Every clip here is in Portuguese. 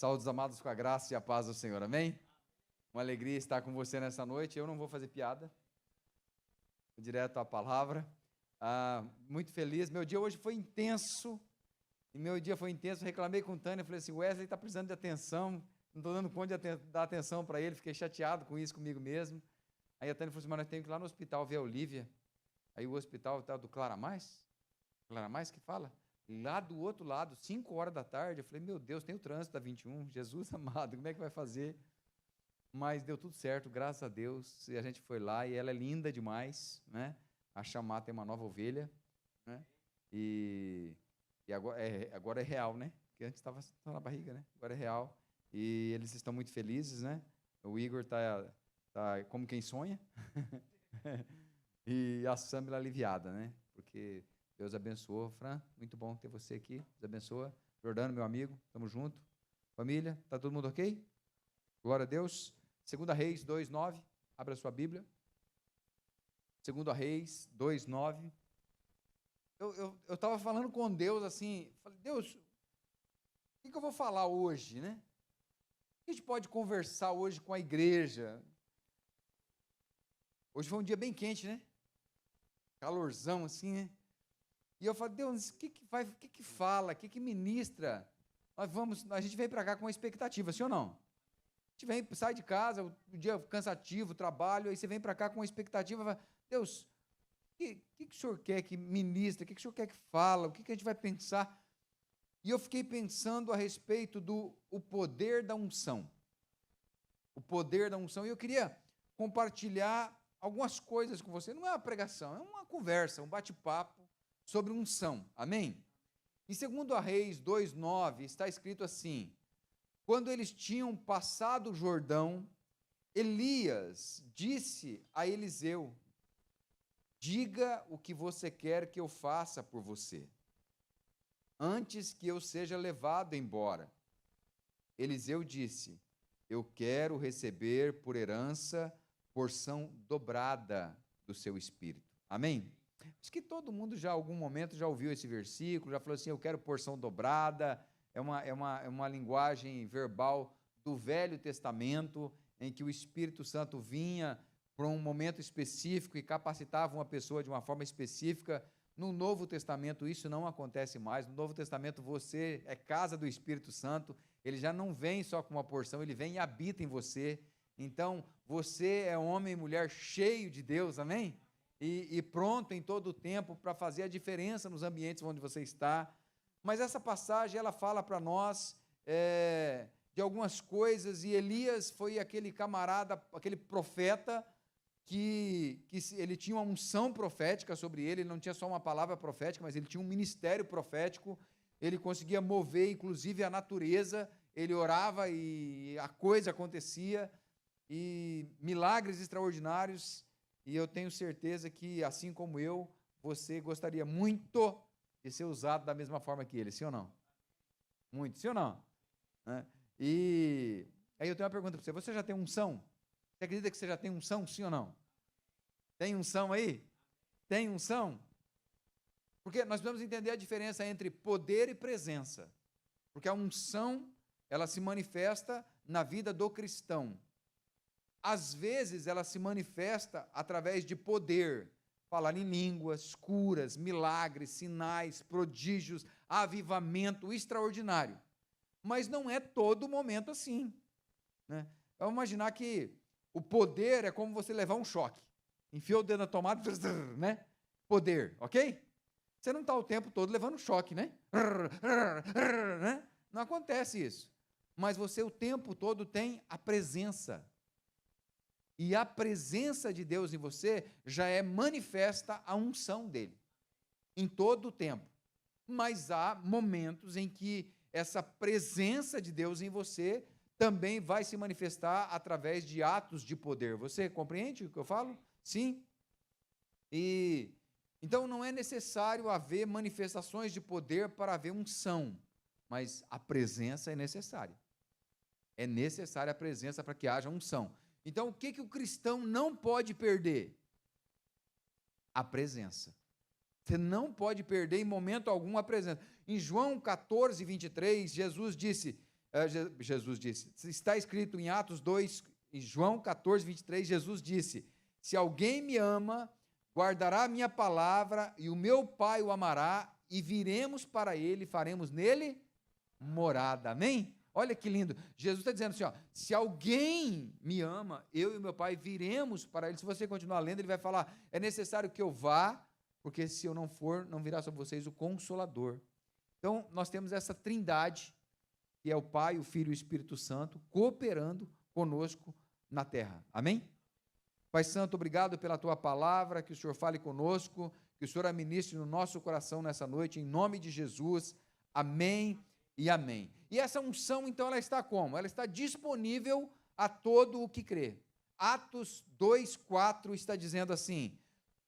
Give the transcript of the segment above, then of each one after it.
Saúdos amados com a graça e a paz do Senhor, amém? Uma alegria estar com você nessa noite. Eu não vou fazer piada, vou direto à palavra. Muito feliz, meu dia hoje foi intenso, reclamei com o Tânia, falei assim, Wesley está precisando de atenção, não estou dando conta de dar atenção para ele, fiquei chateado com isso comigo mesmo. Aí a Tânia falou assim, mas nós temos que ir lá no hospital ver a Olívia. Aí o hospital está do Clara Mais que fala? Lá do outro lado, 5 horas da tarde, eu falei, meu Deus, tem o trânsito da 21, Jesus amado, como é que vai fazer? Mas deu tudo certo, graças a Deus, e a gente foi lá, e ela é linda demais, né? A Chamar tem uma nova ovelha, né? E agora é real, né? Porque antes estava na barriga, né? Agora é real, e eles estão muito felizes, né? O Igor tá como quem sonha, e a Samila aliviada, né? Porque Deus abençoou. Fran, muito bom ter você aqui. Deus abençoa. Jordano, meu amigo, estamos juntos. Família, está todo mundo ok? Glória a Deus. 2 Reis 2:9. Abra a sua Bíblia. 2 Reis 2:9. Eu estava falando com Deus assim, falei, Deus, o que eu vou falar hoje, né? O que a gente pode conversar hoje com a igreja? Hoje foi um dia bem quente, né? Calorzão assim, né? E eu falei, Deus, o que fala, o que ministra? A gente vem para cá com uma expectativa, sim ou não? A gente sai de casa, o dia cansativo, trabalho, aí você vem para cá com uma expectativa, fala, Deus, o que o Senhor quer que ministra, o que o Senhor quer que fala, o que a gente vai pensar? E eu fiquei pensando a respeito do poder da unção. O poder da unção, e eu queria compartilhar algumas coisas com você, não é uma pregação, é uma conversa, um bate-papo, sobre unção, amém? Em 2 Reis 2:9 está escrito assim, quando eles tinham passado o Jordão, Elias disse a Eliseu, diga o que você quer que eu faça por você, antes que eu seja levado embora. Eliseu disse, eu quero receber por herança porção dobrada do seu espírito, amém? Acho que todo mundo já, em algum momento, já ouviu esse versículo, já falou assim, eu quero porção dobrada, é uma linguagem verbal do Velho Testamento, em que o Espírito Santo vinha para um momento específico e capacitava uma pessoa de uma forma específica. No Novo Testamento isso não acontece mais, no Novo Testamento você é casa do Espírito Santo, ele já não vem só com uma porção, ele vem e habita em você, então você é homem e mulher cheio de Deus, amém? E pronto em todo o tempo para fazer a diferença nos ambientes onde você está. Mas essa passagem, ela fala para nós de algumas coisas, e Elias foi aquele camarada, aquele profeta, que ele tinha uma unção profética sobre ele não tinha só uma palavra profética, mas ele tinha um ministério profético, ele conseguia mover, inclusive, a natureza, ele orava e a coisa acontecia, e milagres extraordinários. E eu tenho certeza que, assim como eu, você gostaria muito de ser usado da mesma forma que ele, sim ou não? Muito, sim ou não? E aí eu tenho uma pergunta para você, você já tem unção? Você acredita que você já tem unção, sim ou não? Tem unção aí? Tem unção? Porque nós precisamos entender a diferença entre poder e presença. Porque a unção, ela se manifesta na vida do cristão. Às vezes ela se manifesta através de poder, falar em línguas, curas, milagres, sinais, prodígios, avivamento extraordinário. Mas não é todo momento assim, né? Vamos imaginar que o poder é como você levar um choque. Enfiou o dedo na tomada, né? Poder, ok? Você não está o tempo todo levando choque, né? Não acontece isso. Mas você o tempo todo tem a presença. E a presença de Deus em você já é manifesta a unção dele, em todo o tempo. Mas há momentos em que essa presença de Deus em você também vai se manifestar através de atos de poder. Você compreende o que eu falo? Sim. E então não é necessário haver manifestações de poder para haver unção, mas a presença é necessária. É necessária a presença para que haja unção. Então, o que o cristão não pode perder? A presença. Você não pode perder em momento algum a presença. Em João 14:23, Jesus disse, Jesus disse, está escrito em Atos 2, em João 14, 23, Jesus disse, se alguém me ama, guardará a minha palavra, e o meu Pai o amará, e viremos para ele, faremos nele morada. Amém? Olha que lindo. Jesus está dizendo assim, ó, se alguém me ama, eu e o meu Pai viremos para ele. Se você continuar lendo, ele vai falar, é necessário que eu vá, porque se eu não for, não virá sobre vocês o Consolador. Então, nós temos essa trindade, que é o Pai, o Filho e o Espírito Santo, cooperando conosco na terra. Amém? Pai Santo, obrigado pela tua palavra, que o Senhor fale conosco, que o Senhor a ministre no nosso coração nessa noite, em nome de Jesus. Amém e amém. E essa unção, então, ela está como? Ela está disponível a todo o que crê. Atos 2:4 está dizendo assim,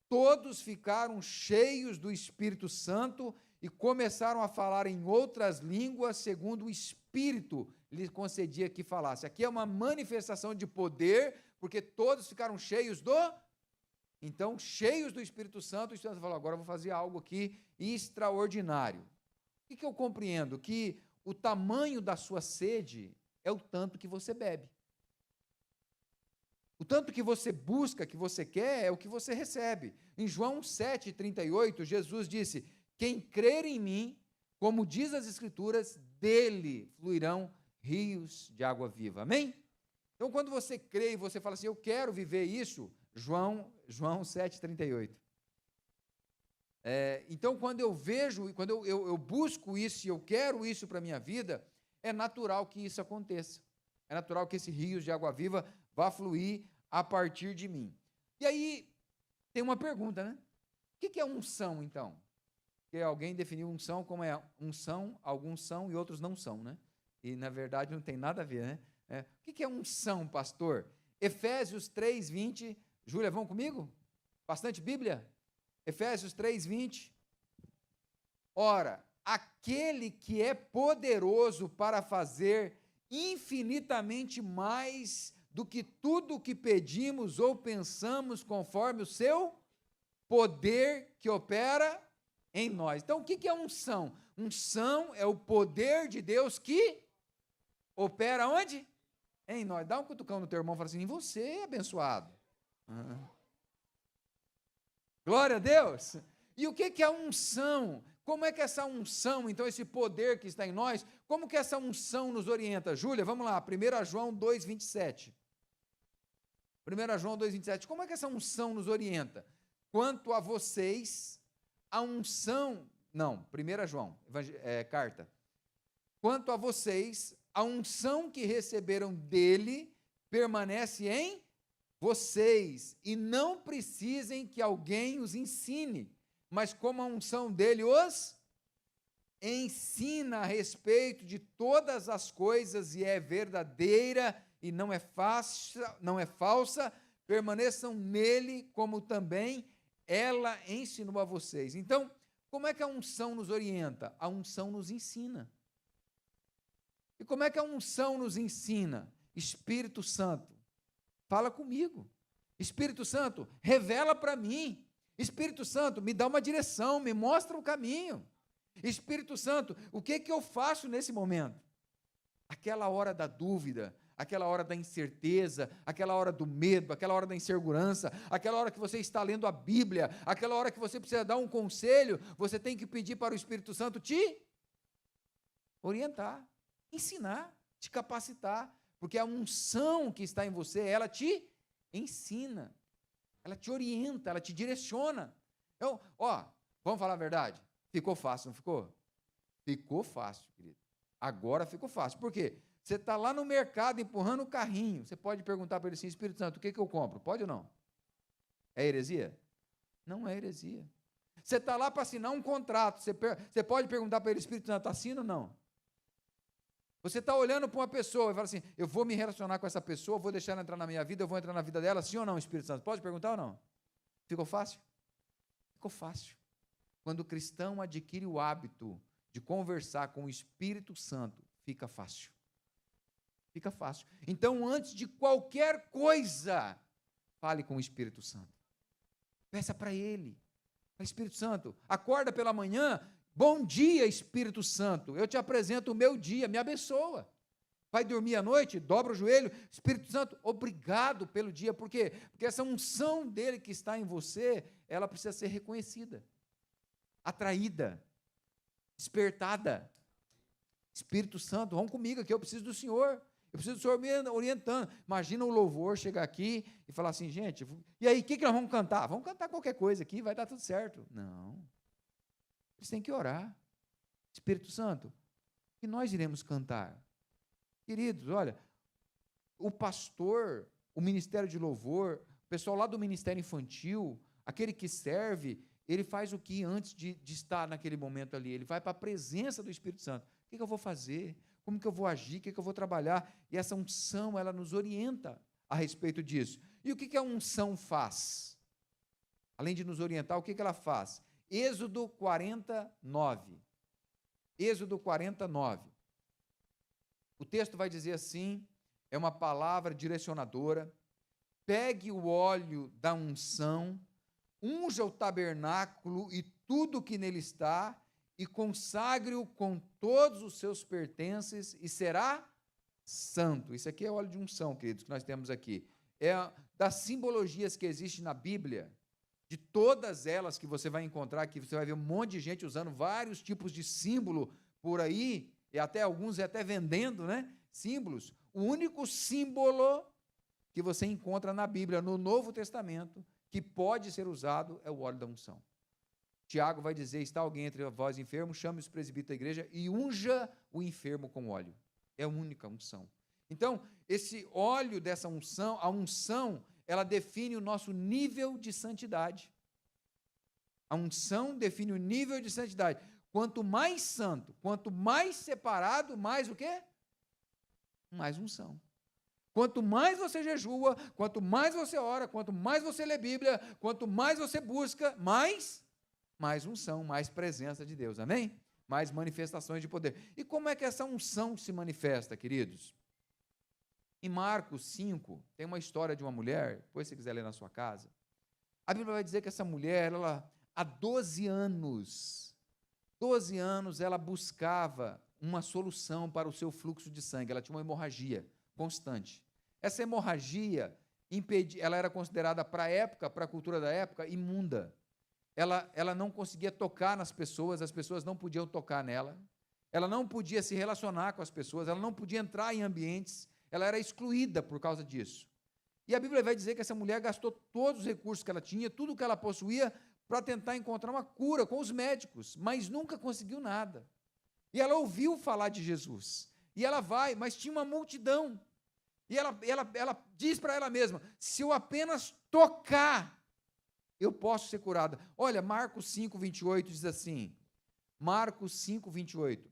todos ficaram cheios do Espírito Santo e começaram a falar em outras línguas, segundo o Espírito lhe concedia que falasse. Aqui é uma manifestação de poder, porque todos ficaram cheios Então, cheios do Espírito Santo, o Espírito Santo falou, agora eu vou fazer algo aqui extraordinário. O que eu compreendo? Que o tamanho da sua sede é o tanto que você bebe. O tanto que você busca, que você quer, é o que você recebe. Em João 7,38, Jesus disse, quem crer em mim, como diz as Escrituras, dele fluirão rios de água viva. Amém? Então, quando você crê e você fala assim, eu quero viver isso, João 7,38. Então, quando eu vejo, quando eu busco isso e eu quero isso para a minha vida, é natural que isso aconteça. É natural que esse rio de água viva vá fluir a partir de mim. E aí, tem uma pergunta, né? O que é unção, então? Porque alguém definiu unção como unção, alguns são e outros não são, né? E, na verdade, não tem nada a ver, né? O que é unção, pastor? Efésios 3:20. Júlia, vão comigo? Bastante Bíblia? Efésios 3:20. Ora, aquele que é poderoso para fazer infinitamente mais do que tudo o que pedimos ou pensamos, conforme o seu poder que opera em nós. Então, o que é unção? Unção é o poder de Deus que opera onde? Em nós. Dá um cutucão no teu irmão e fala assim, em você, abençoado. Glória a Deus. E o que é unção? Como é que essa unção, então esse poder que está em nós, como que essa unção nos orienta? Júlia, vamos lá, 1 João 2:27. 1 João 2:27. Como é que essa unção nos orienta? Quanto a vocês, a unção... Não, 1 João, carta. Quanto a vocês, a unção que receberam dele permanece em vocês, e não precisem que alguém os ensine, mas como a unção dele os ensina a respeito de todas as coisas e é verdadeira e não é falsa, permaneçam nele como também ela ensinou a vocês. Então, como é que a unção nos orienta? A unção nos ensina. E como é que a unção nos ensina? Espírito Santo, fala comigo. Espírito Santo, revela para mim. Espírito Santo, me dá uma direção, me mostra o caminho. Espírito Santo, o que eu faço nesse momento? Aquela hora da dúvida, aquela hora da incerteza, aquela hora do medo, aquela hora da insegurança, aquela hora que você está lendo a Bíblia, aquela hora que você precisa dar um conselho, você tem que pedir para o Espírito Santo te orientar, ensinar, te capacitar, porque a unção que está em você, ela te ensina, ela te orienta, ela te direciona. Então, vamos falar a verdade? Ficou fácil, não ficou? Ficou fácil, querido. Agora ficou fácil. Por quê? Você está lá no mercado empurrando o carrinho, você pode perguntar para ele assim, Espírito Santo, o que eu compro? Pode ou não? É heresia? Não é heresia. Você está lá para assinar um contrato, você pode perguntar para ele, Espírito Santo, assina ou não? Você está olhando para uma pessoa e fala assim, eu vou me relacionar com essa pessoa, vou deixar ela entrar na minha vida, eu vou entrar na vida dela, sim ou não, Espírito Santo? Pode perguntar ou não? Ficou fácil? Ficou fácil. Quando o cristão adquire o hábito de conversar com o Espírito Santo, fica fácil. Fica fácil. Então, antes de qualquer coisa, fale com o Espírito Santo. Peça para ele. Espírito Santo, acorda pela manhã, bom dia, Espírito Santo, eu te apresento o meu dia, me abençoa. Vai dormir à noite, dobra o joelho, Espírito Santo, obrigado pelo dia. Por quê? Porque essa unção dele que está em você, ela precisa ser reconhecida, atraída, despertada. Espírito Santo, vamos comigo aqui, eu preciso do Senhor. Eu preciso do Senhor me orientando. Imagina o louvor chegar aqui e falar assim, gente, e aí, o que nós vamos cantar? Vamos cantar qualquer coisa aqui, vai dar tudo certo. Não. Eles têm que orar. Espírito Santo, o que nós iremos cantar? Queridos, olha, o pastor, o ministério de louvor, o pessoal lá do ministério infantil, aquele que serve, ele faz o que antes de estar naquele momento ali? Ele vai para a presença do Espírito Santo. O que eu vou fazer? Como que eu vou agir? O que eu vou trabalhar? E essa unção, ela nos orienta a respeito disso. E o que a unção faz? Além de nos orientar, o que ela faz? Êxodo 49. Êxodo 49. O texto vai dizer assim, é uma palavra direcionadora: pegue o óleo da unção, unja o tabernáculo e tudo que nele está, e consagre-o com todos os seus pertences, e será santo. Isso aqui é óleo de unção, queridos, que nós temos aqui. É das simbologias que existem na Bíblia, de todas elas que você vai encontrar, que você vai ver um monte de gente usando vários tipos de símbolo por aí, e até alguns até vendendo, né, símbolos. O único símbolo que você encontra na Bíblia, no Novo Testamento, que pode ser usado, é o óleo da unção. Tiago vai dizer, está alguém entre vós enfermo, chame os presbíteros da igreja e unja o enfermo com óleo. É a única unção. Então, esse óleo dessa unção, a unção, ela define o nosso nível de santidade. A unção define o nível de santidade. Quanto mais santo, quanto mais separado, mais o quê? Mais unção. Quanto mais você jejua, quanto mais você ora, quanto mais você lê Bíblia, quanto mais você busca, mais unção, mais presença de Deus, amém? Mais manifestações de poder. E como é que essa unção se manifesta, queridos? Em Marcos 5, tem uma história de uma mulher, depois se você quiser ler na sua casa, a Bíblia vai dizer que essa mulher, ela, há 12 anos, ela buscava uma solução para o seu fluxo de sangue, ela tinha uma hemorragia constante. Essa hemorragia, ela era considerada para a época, para a cultura da época, imunda. Ela não conseguia tocar nas pessoas, as pessoas não podiam tocar nela, ela não podia se relacionar com as pessoas, ela não podia entrar em ambientes, ela era excluída por causa disso. E a Bíblia vai dizer que essa mulher gastou todos os recursos que ela tinha, tudo que ela possuía, para tentar encontrar uma cura com os médicos, mas nunca conseguiu nada. E ela ouviu falar de Jesus, e ela vai, mas tinha uma multidão, e ela diz para ela mesma, se eu apenas tocar, eu posso ser curada. Olha, Marcos 5, 28 diz assim, Marcos 5, 28,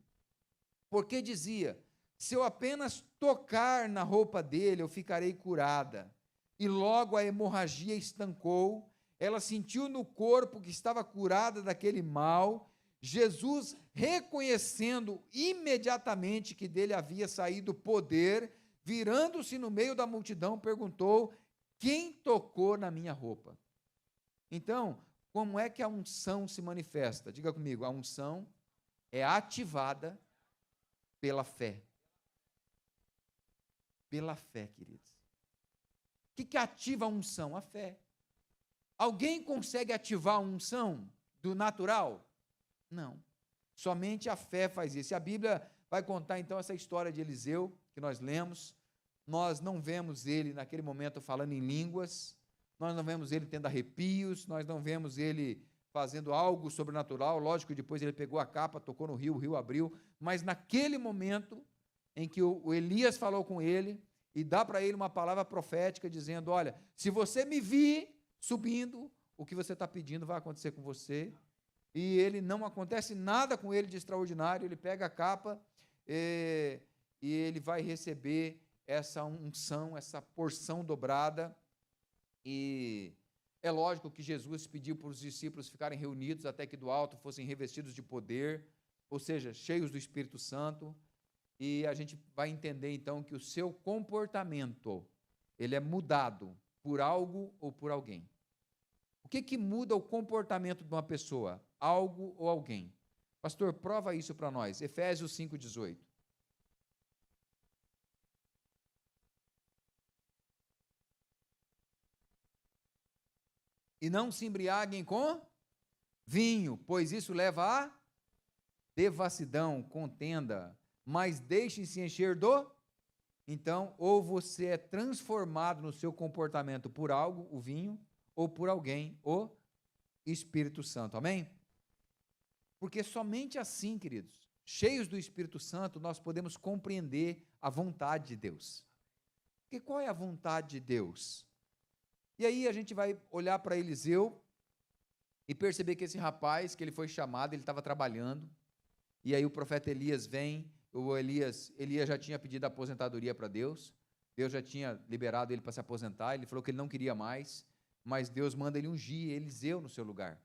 porque dizia, se eu apenas tocar na roupa dele, eu ficarei curada. E logo a hemorragia estancou, ela sentiu no corpo que estava curada daquele mal. Jesus, reconhecendo imediatamente que dele havia saído poder, virando-se no meio da multidão, perguntou, quem tocou na minha roupa? Então, como é que a unção se manifesta? Diga comigo, a unção é ativada pela fé. Pela fé, queridos. O que ativa a unção? A fé. Alguém consegue ativar a unção do natural? Não. Somente a fé faz isso. E a Bíblia vai contar então essa história de Eliseu, que nós lemos. Nós não vemos ele naquele momento falando em línguas, nós não vemos ele tendo arrepios, nós não vemos ele fazendo algo sobrenatural. Lógico que depois ele pegou a capa, tocou no rio, o rio abriu, mas naquele momento em que o Elias falou com ele e dá para ele uma palavra profética dizendo, olha, se você me vir subindo, o que você está pedindo vai acontecer com você. E ele não acontece nada com ele de extraordinário, ele pega a capa e ele vai receber essa unção, essa porção dobrada. E é lógico que Jesus pediu para os discípulos ficarem reunidos até que do alto fossem revestidos de poder, ou seja, cheios do Espírito Santo. E a gente vai entender então que o seu comportamento, ele é mudado por algo ou por alguém. O que muda o comportamento de uma pessoa? Algo ou alguém? Pastor, prova isso para nós. Efésios 5,18. E não se embriaguem com vinho, pois isso leva a devassidão, contenda, mas deixem-se encher do. Então, ou você é transformado no seu comportamento por algo, o vinho, ou por alguém, o Espírito Santo, amém? Porque somente assim, queridos, cheios do Espírito Santo, nós podemos compreender a vontade de Deus. Porque qual é a vontade de Deus? E aí a gente vai olhar para Eliseu e perceber que esse rapaz, que ele foi chamado, ele estava trabalhando, e aí o profeta Elias vem, Elias já tinha pedido aposentadoria para Deus já tinha liberado ele para se aposentar, ele falou que ele não queria mais, mas Deus manda ele ungir Eliseu no seu lugar.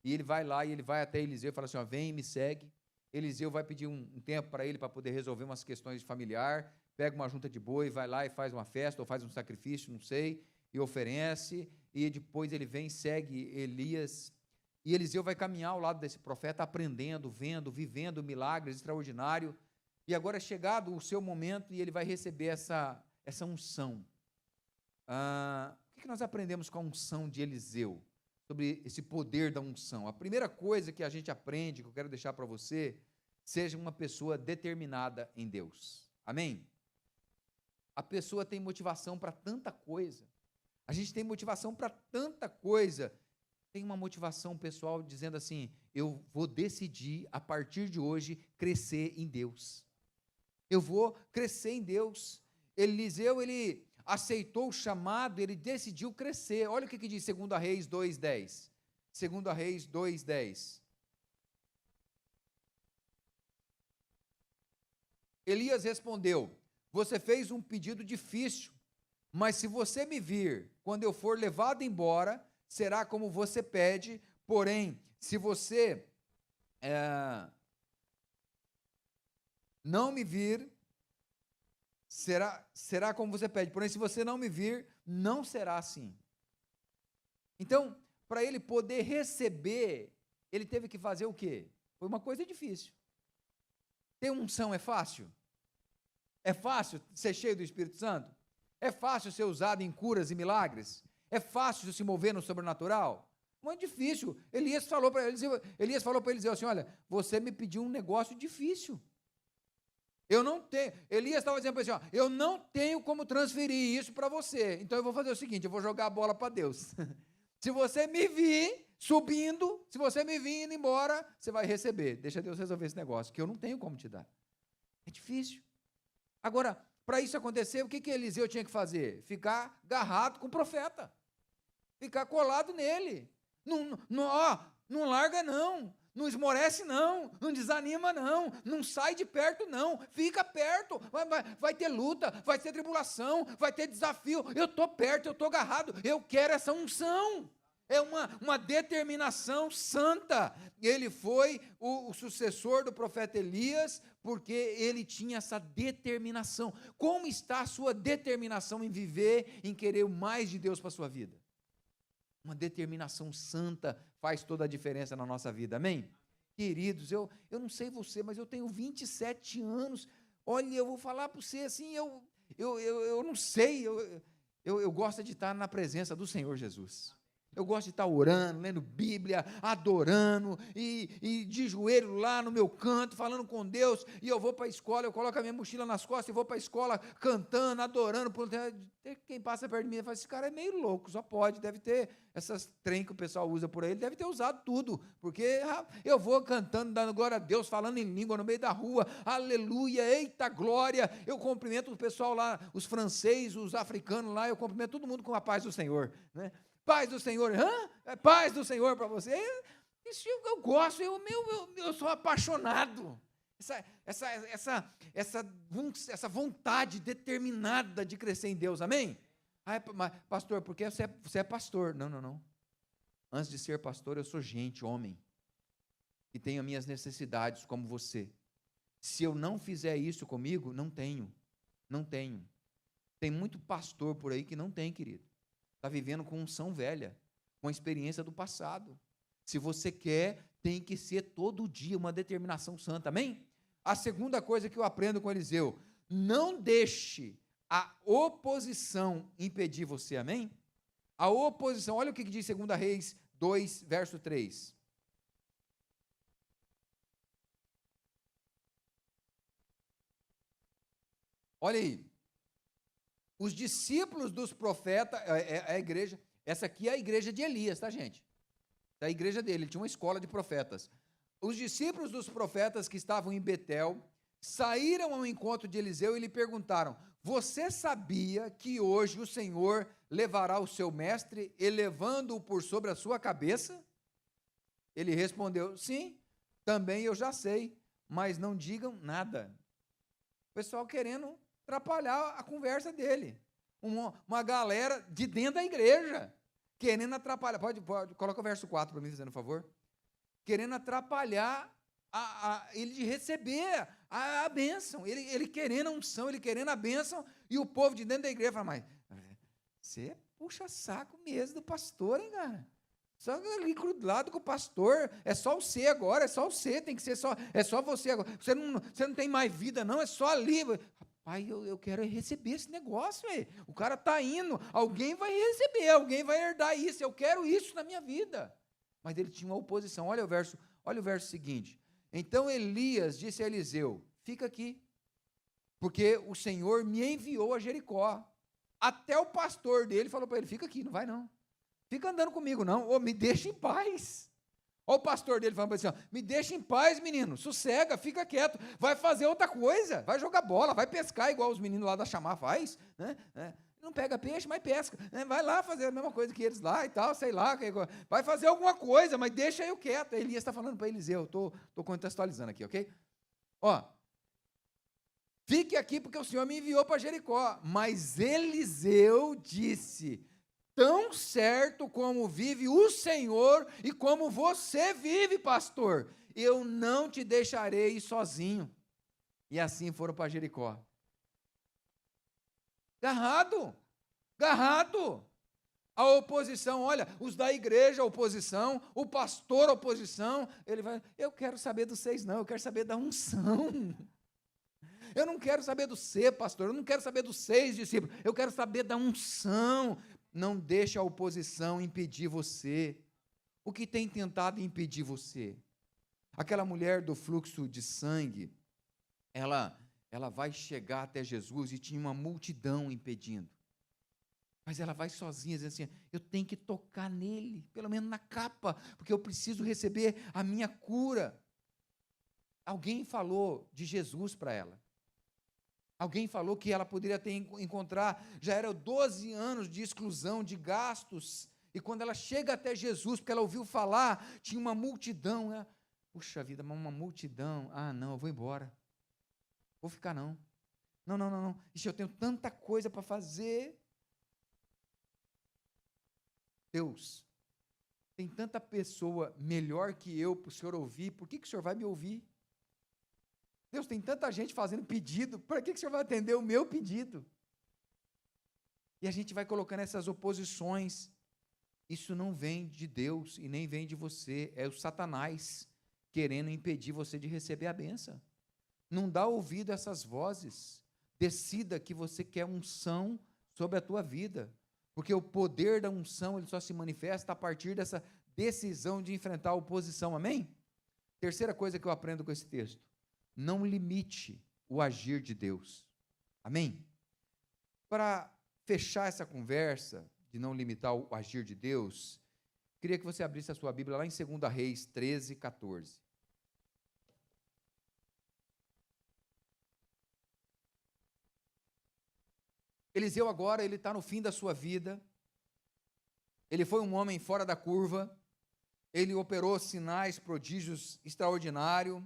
E ele vai lá, e ele vai até Eliseu e fala assim, ó, vem e me segue. Eliseu vai pedir um tempo para ele, para poder resolver umas questões familiares, pega uma junta de boi, vai lá e faz uma festa, ou faz um sacrifício, não sei, e oferece, e depois ele vem, segue Elias, e Eliseu vai caminhar ao lado desse profeta, aprendendo, vendo, vivendo milagres extraordinários, e agora é chegado o seu momento, e ele vai receber essa unção. O que nós aprendemos com a unção de Eliseu? Sobre esse poder da unção. A primeira coisa que a gente aprende, que eu quero deixar para você, seja uma pessoa determinada em Deus. Amém? A pessoa tem motivação para tanta coisa. A gente tem motivação para tanta coisa. Tem uma motivação pessoal dizendo assim, eu vou decidir, a partir de hoje, crescer em Deus. Eu vou crescer em Deus. Eliseu, ele aceitou o chamado, ele decidiu crescer. Olha o que diz 2 Reis 2:10. 2 Reis 2:10. Elias respondeu, você fez um pedido difícil, mas se você me vir, quando eu for levado embora, será como você pede, porém, se você não me vir, será como você pede, porém se você não me vir, não será assim. Então, para ele poder receber, ele teve que fazer o quê? Foi uma coisa difícil. Ter unção é fácil? É fácil ser cheio do Espírito Santo? É fácil ser usado em curas e milagres? É fácil se mover no sobrenatural? Não é difícil. Elias falou para Eliseu assim, olha, você me pediu um negócio difícil. Eu não tenho, Elias estava dizendo para ele assim, ó, eu não tenho como transferir isso para você, então eu vou fazer o seguinte, eu vou jogar a bola para Deus. Se você me vir subindo, se você me vir indo embora, você vai receber. Deixa Deus resolver esse negócio, que eu não tenho como te dar. É difícil. Agora, para isso acontecer, o que Eliseu tinha que fazer? Ficar agarrado com o profeta. Ficar colado nele. Não larga não. Não esmorece não, não desanima não sai de perto não, fica perto, vai ter luta, vai ter tribulação, vai ter desafio, eu estou perto, eu estou agarrado, eu quero essa unção, é uma determinação santa. Ele foi o sucessor do profeta Elias, porque ele tinha essa determinação. Como está a sua determinação em viver, em querer o mais de Deus para a sua vida? Uma determinação santa faz toda a diferença na nossa vida, amém? Queridos, eu não sei você, mas eu tenho 27 anos, olha, eu vou falar para você assim, eu não sei, eu gosto de estar na presença do Senhor Jesus. Eu gosto de estar orando, lendo Bíblia, adorando, e de joelho lá no meu canto, falando com Deus, e eu vou para a escola, eu coloco a minha mochila nas costas e vou para a escola cantando, adorando. Quem passa perto de mim fala, esse cara é meio louco, só pode, deve ter essas trem que o pessoal usa por aí, ele deve ter usado tudo, porque eu vou cantando, dando glória a Deus, falando em língua no meio da rua, aleluia, eita glória, eu cumprimento o pessoal lá, os franceses, os africanos lá, eu cumprimento todo mundo com a paz do Senhor, né? Paz do Senhor, paz do Senhor para você. Isso eu gosto, eu sou apaixonado. Essa vontade determinada de crescer em Deus, amém? Mas, pastor, porque você é pastor? Não. Antes de ser pastor, eu sou gente, homem, e tenho as minhas necessidades como você. Se eu não fizer isso comigo, não tenho. Tem muito pastor por aí que não tem, querido. Está vivendo com unção velha, com a experiência do passado. Se você quer, tem que ser todo dia uma determinação santa, amém? A segunda coisa que eu aprendo com Eliseu, não deixe a oposição impedir você, amém? A oposição, olha o que diz 2 Reis 2, verso 3. Olha aí. Os discípulos dos profetas, a igreja, essa aqui é a igreja de Elias, tá, gente? É a igreja dele, ele tinha uma escola de profetas. Os discípulos dos profetas que estavam em Betel saíram ao encontro de Eliseu e lhe perguntaram: você sabia que hoje o Senhor levará o seu mestre, elevando-o por sobre a sua cabeça? Ele respondeu: sim, também eu já sei, mas não digam nada. O pessoal querendo atrapalhar a conversa dele. Uma galera de dentro da igreja, querendo atrapalhar. Pode coloca o verso 4 para mim, fazendo um favor. Querendo atrapalhar ele de receber a bênção. Ele querendo a unção, ele querendo a bênção, e o povo de dentro da igreja fala: mas você puxa saco mesmo do pastor, hein, cara? Só ali grudado com o pastor, é só você agora, é só você, tem que ser só, é só você agora. Você não tem mais vida, não, é só ali. Rapaz, eu quero receber esse negócio, véio. O cara está indo, alguém vai receber, alguém vai herdar isso, eu quero isso na minha vida. Mas ele tinha uma oposição. Olha o verso seguinte. Então Elias disse a Eliseu: fica aqui, porque o Senhor me enviou a Jericó. Até o pastor dele falou para ele: fica aqui, não vai não. Fica andando comigo não, me deixa em paz. Olha o pastor dele falando assim: me deixa em paz, menino, sossega, fica quieto, vai fazer outra coisa, vai jogar bola, vai pescar igual os meninos lá da Chamar faz, né? Não pega peixe, mas pesca, né? Vai lá fazer a mesma coisa que eles lá e tal, sei lá, vai fazer alguma coisa, mas deixa eu quieto. Elias está falando para Eliseu, estou contextualizando aqui, ok? Ó, fique aqui porque o Senhor me enviou para Jericó. Mas Eliseu disse: tão certo como vive o Senhor e como você vive, pastor, eu não te deixarei sozinho. E assim foram para Jericó. Garrado. A oposição, olha, os da igreja, a oposição, o pastor, a oposição, ele vai: eu quero saber dos seis não, eu quero saber da unção. Eu não quero saber do ser, pastor, eu não quero saber dos 6 discípulos, eu quero saber da unção. Não deixe a oposição impedir você. O que tem tentado impedir você? Aquela mulher do fluxo de sangue, ela vai chegar até Jesus e tinha uma multidão impedindo. Mas ela vai sozinha, dizendo assim: eu tenho que tocar nele, pelo menos na capa, porque eu preciso receber a minha cura. Alguém falou de Jesus para ela. Alguém falou que ela poderia encontrar, já eram 12 anos de exclusão, de gastos, e quando ela chega até Jesus, porque ela ouviu falar, tinha uma multidão, né? Puxa vida, uma multidão, não, eu vou embora, vou ficar não, ixi, eu tenho tanta coisa para fazer. Deus, tem tanta pessoa melhor que eu para o Senhor ouvir, por que o Senhor vai me ouvir? Deus, tem tanta gente fazendo pedido, para que o Senhor vai atender o meu pedido? E a gente vai colocando essas oposições. Isso não vem de Deus e nem vem de você, é o Satanás querendo impedir você de receber a bênção. Não dá ouvido a essas vozes. Decida que você quer unção sobre a tua vida, porque o poder da unção ele só se manifesta a partir dessa decisão de enfrentar a oposição, amém? Terceira coisa que eu aprendo com esse texto: não limite o agir de Deus. Amém? Para fechar essa conversa de não limitar o agir de Deus, queria que você abrisse a sua Bíblia lá em 2 Reis 13, 14. Eliseu agora, ele está no fim da sua vida, ele foi um homem fora da curva, ele operou sinais, prodígios extraordinários.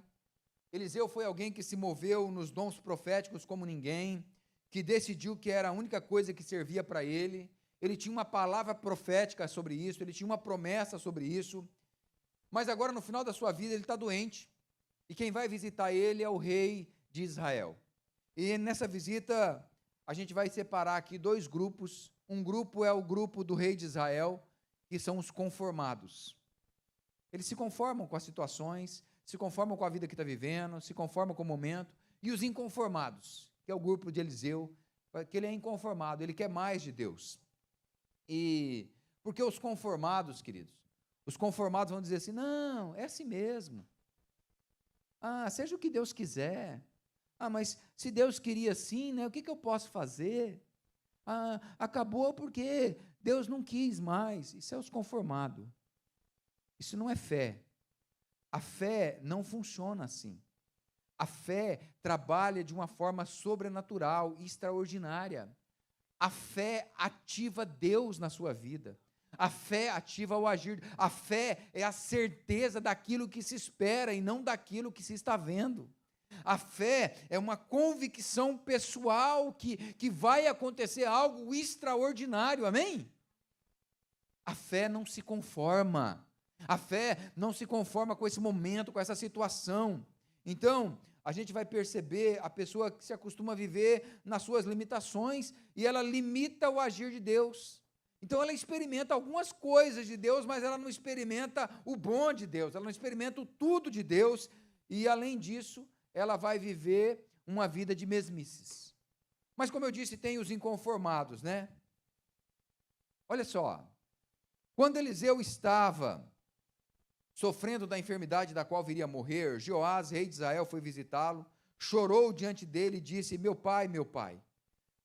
Eliseu foi alguém que se moveu nos dons proféticos como ninguém, que decidiu que era a única coisa que servia para ele. Ele tinha uma palavra profética sobre isso, ele tinha uma promessa sobre isso, mas agora no final da sua vida ele está doente, e quem vai visitar ele é o rei de Israel. E nessa visita a gente vai separar aqui 2 grupos. Um grupo é o grupo do rei de Israel, que são os conformados. Eles se conformam com as situações, se conformam com a vida que está vivendo, se conformam com o momento. E os inconformados, que é o grupo de Eliseu, que ele é inconformado, ele quer mais de Deus. E Porque os conformados, queridos, os conformados vão dizer assim, não, é assim mesmo. Seja o que Deus quiser. Mas se Deus queria assim, né, o que eu posso fazer? Acabou porque Deus não quis mais. Isso é os conformados. Isso não é fé. A fé não funciona assim. A fé trabalha de uma forma sobrenatural e extraordinária. A fé ativa Deus na sua vida. A fé ativa o agir. A fé é a certeza daquilo que se espera e não daquilo que se está vendo. A fé é uma convicção pessoal que vai acontecer algo extraordinário, amém? A fé não se conforma. A fé não se conforma com esse momento, com essa situação. Então, a gente vai perceber a pessoa que se acostuma a viver nas suas limitações e ela limita o agir de Deus. Então, ela experimenta algumas coisas de Deus, mas ela não experimenta o bom de Deus, ela não experimenta o tudo de Deus e, além disso, ela vai viver uma vida de mesmices. Mas, como eu disse, tem os inconformados, né? Olha só, quando Eliseu estava sofrendo da enfermidade da qual viria a morrer, Joás, rei de Israel, foi visitá-lo, chorou diante dele e disse, meu pai,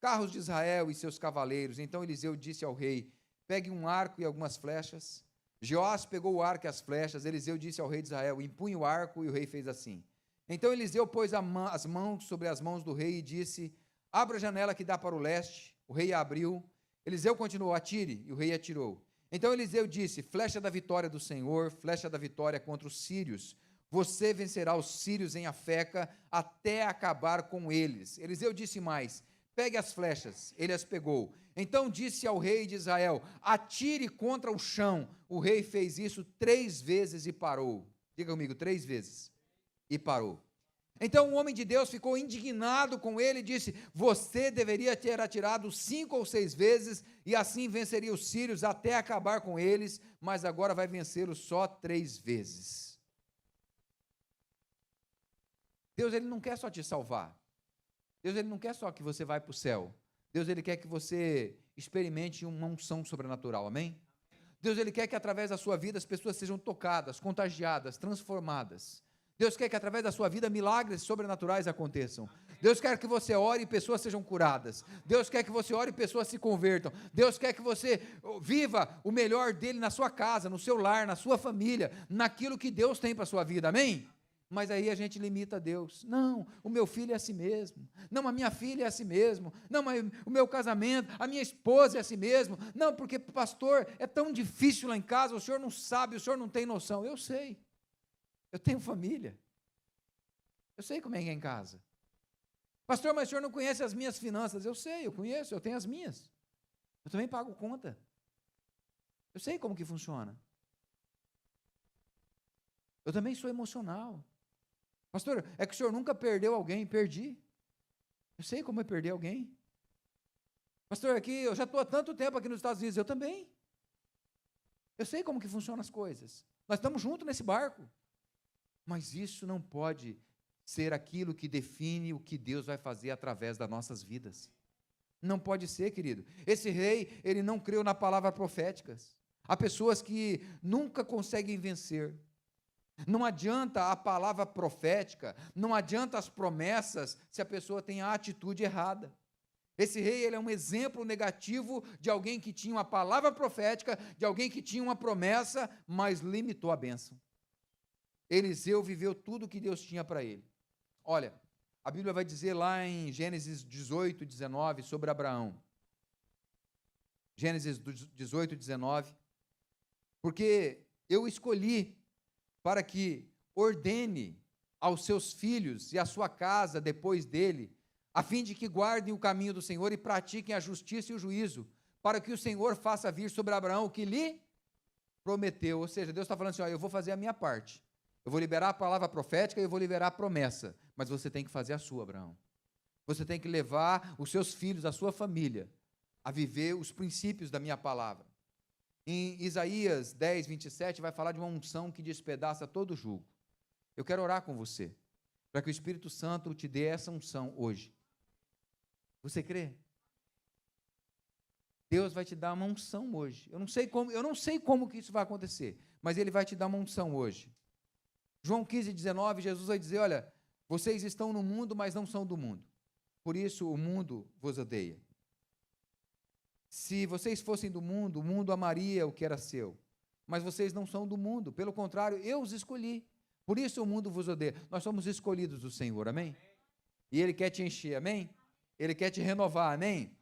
carros de Israel e seus cavaleiros. Então Eliseu disse ao rei, pegue um arco e algumas flechas. Joás pegou o arco e as flechas. Eliseu disse ao rei de Israel, empunhe o arco, e o rei fez assim. Então Eliseu pôs as mãos sobre as mãos do rei e disse, abra a janela que dá para o leste. O rei abriu. Eliseu continuou, atire, e o rei atirou. Então Eliseu disse, flecha da vitória do Senhor, flecha da vitória contra os sírios. Você vencerá os sírios em Afeca até acabar com eles. Eliseu disse mais, pegue as flechas. Ele as pegou. Então disse ao rei de Israel, atire contra o chão. O rei fez isso 3 vezes e parou. Diga comigo, 3 vezes. E parou. Então o homem de Deus ficou indignado com ele e disse, você deveria ter atirado 5 ou 6 vezes e assim venceria os sírios até acabar com eles, mas agora vai vencê-los só 3 vezes. Deus, ele não quer só te salvar. Deus, ele não quer só que você vá para o céu. Deus, ele quer que você experimente uma unção sobrenatural, amém? Deus, ele quer que através da sua vida as pessoas sejam tocadas, contagiadas, transformadas. Deus quer que através da sua vida milagres sobrenaturais aconteçam. Deus quer que você ore e pessoas sejam curadas. Deus quer que você ore e pessoas se convertam. Deus quer que você viva o melhor dele na sua casa, no seu lar, na sua família, naquilo que Deus tem para a sua vida, amém? Mas aí a gente limita Deus. Não, o meu filho é assim mesmo. Não, a minha filha é assim mesmo. Não, mas o meu casamento, a minha esposa é assim mesmo. Não, porque pastor, é tão difícil lá em casa, o senhor não sabe, o senhor não tem noção. Eu sei. Eu tenho família. Eu sei como é que é em casa. Pastor, mas o senhor não conhece as minhas finanças? Eu sei, eu conheço, eu tenho as minhas. Eu também pago conta. Eu sei como que funciona. Eu também sou emocional. Pastor, é que o senhor nunca perdeu alguém? Perdi. Eu sei como é perder alguém. Pastor, aqui, eu já estou há tanto tempo aqui nos Estados Unidos, eu também. Eu sei como que funcionam as coisas. Nós estamos juntos nesse barco. Mas isso não pode ser aquilo que define o que Deus vai fazer através das nossas vidas. Não pode ser, querido. Esse rei, ele não creu na palavra proféticas. Há pessoas que nunca conseguem vencer. Não adianta a palavra profética, não adianta as promessas se a pessoa tem a atitude errada. Esse rei, ele é um exemplo negativo de alguém que tinha uma palavra profética, de alguém que tinha uma promessa, mas limitou a bênção. Eliseu viveu tudo o que Deus tinha para ele. Olha, a Bíblia vai dizer lá em Gênesis 18, 19, sobre Abraão. Gênesis 18, 19. Porque eu escolhi para que ordene aos seus filhos e à sua casa depois dele, a fim de que guardem o caminho do Senhor e pratiquem a justiça e o juízo, para que o Senhor faça vir sobre Abraão o que lhe prometeu. Ou seja, Deus está falando assim, ó, eu vou fazer a minha parte. Eu vou liberar a palavra profética e eu vou liberar a promessa, mas você tem que fazer a sua, Abraão. Você tem que levar os seus filhos, a sua família, a viver os princípios da minha palavra. Em Isaías 10, 27, vai falar de uma unção que despedaça todo jugo. Eu quero orar com você, para que o Espírito Santo te dê essa unção hoje. Você crê? Deus vai te dar uma unção hoje. Eu não sei como que isso vai acontecer, mas Ele vai te dar uma unção hoje. João 15:19, Jesus vai dizer, olha, vocês estão no mundo, mas não são do mundo. Por isso o mundo vos odeia. Se vocês fossem do mundo, o mundo amaria o que era seu. Mas vocês não são do mundo, pelo contrário, eu os escolhi. Por isso o mundo vos odeia. Nós somos escolhidos do Senhor, amém? E Ele quer te encher, amém? Ele quer te renovar, amém?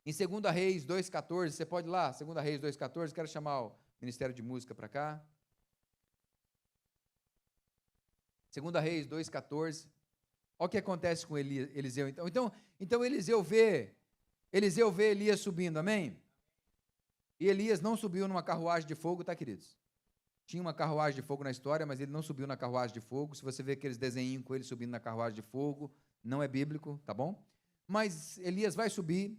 Em 2 Reis 2,14, você pode ir lá, 2 Reis 2,14, quero chamar o Ministério de Música para cá. 2 Reis 2,14, olha o que acontece com Eliseu. Então Eliseu vê Elias subindo, amém? E Elias não subiu numa carruagem de fogo, tá, queridos? Tinha uma carruagem de fogo na história, mas ele não subiu na carruagem de fogo. Se você vê aqueles desenhinhos com ele subindo na carruagem de fogo, não é bíblico, tá bom? Mas Elias vai subir,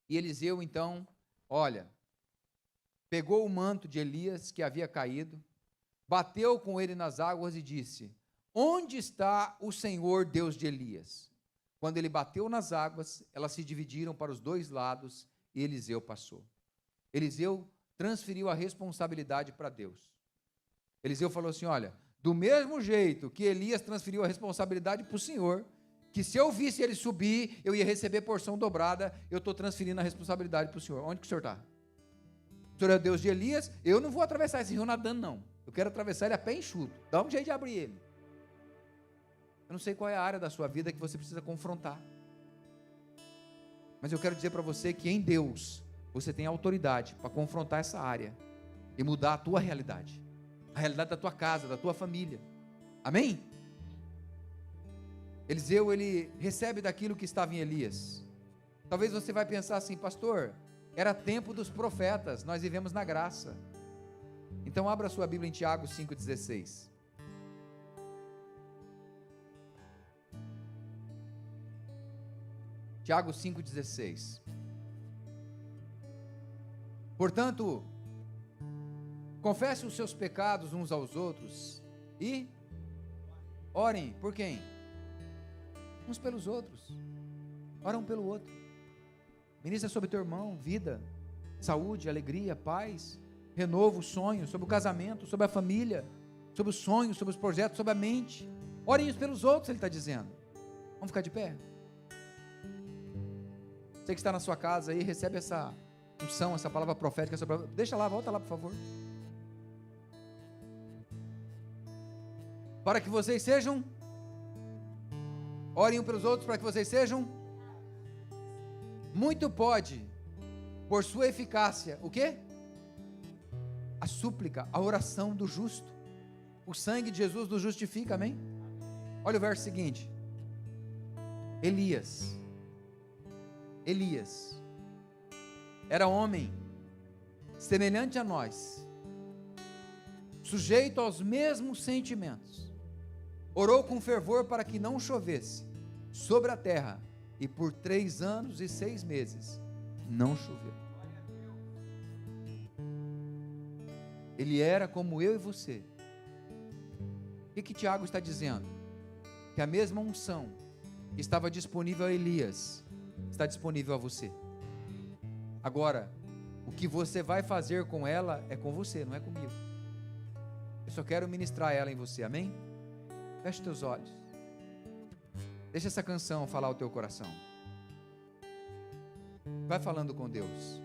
e Eliseu, então, olha, pegou o manto de Elias, que havia caído, bateu com ele nas águas e disse, onde está o Senhor Deus de Elias? Quando ele bateu nas águas, elas se dividiram para os dois lados, e Eliseu passou. Eliseu transferiu a responsabilidade para Deus. Eliseu falou assim, olha, do mesmo jeito que Elias transferiu a responsabilidade para o Senhor, que se eu visse ele subir, eu ia receber porção dobrada, eu estou transferindo a responsabilidade para o Senhor. Onde que o Senhor está? O Senhor é o Deus de Elias, eu não vou atravessar esse rio nadando, não. Eu quero atravessar ele a pé enxuto. Dá um jeito de abrir ele. Eu não sei qual é a área da sua vida que você precisa confrontar. Mas eu quero dizer para você que em Deus, você tem autoridade para confrontar essa área e mudar a tua realidade. A realidade da tua casa, da tua família. Amém? Eliseu, ele recebe daquilo que estava em Elias. Talvez você vai pensar assim, pastor, era tempo dos profetas, nós vivemos na graça. Então abra sua Bíblia em Tiago 5,16. Tiago 5,16. Portanto, confesse os seus pecados uns aos outros e orem por quem? Uns pelos outros. Ora um pelo outro. Ministra sobre teu irmão, vida, saúde, alegria, paz, renovo, sonho, sobre o casamento, sobre a família, sobre os sonhos, sobre os projetos, sobre a mente. Orem uns pelos outros, ele está dizendo. Vamos ficar de pé? Você que está na sua casa aí, recebe essa unção, essa palavra profética. Deixa lá, volta lá, por favor. Para que vocês sejam, orem um pelos outros, para que vocês sejam, muito pode, por sua eficácia, o quê? A súplica, a oração do justo. O sangue de Jesus nos justifica, amém? Olha o verso seguinte. Elias era homem semelhante a nós, sujeito aos mesmos sentimentos, orou com fervor para que não chovesse sobre a terra, e por 3 anos e 6 meses não choveu. Ele era como eu e você. O que Tiago está dizendo? Que a mesma unção que estava disponível a Elias está disponível a você. Agora, o que você vai fazer com ela é com você, não é comigo. Eu só quero ministrar ela em você, amém? Feche teus olhos. Deixa essa canção falar o teu coração. Vai falando com Deus.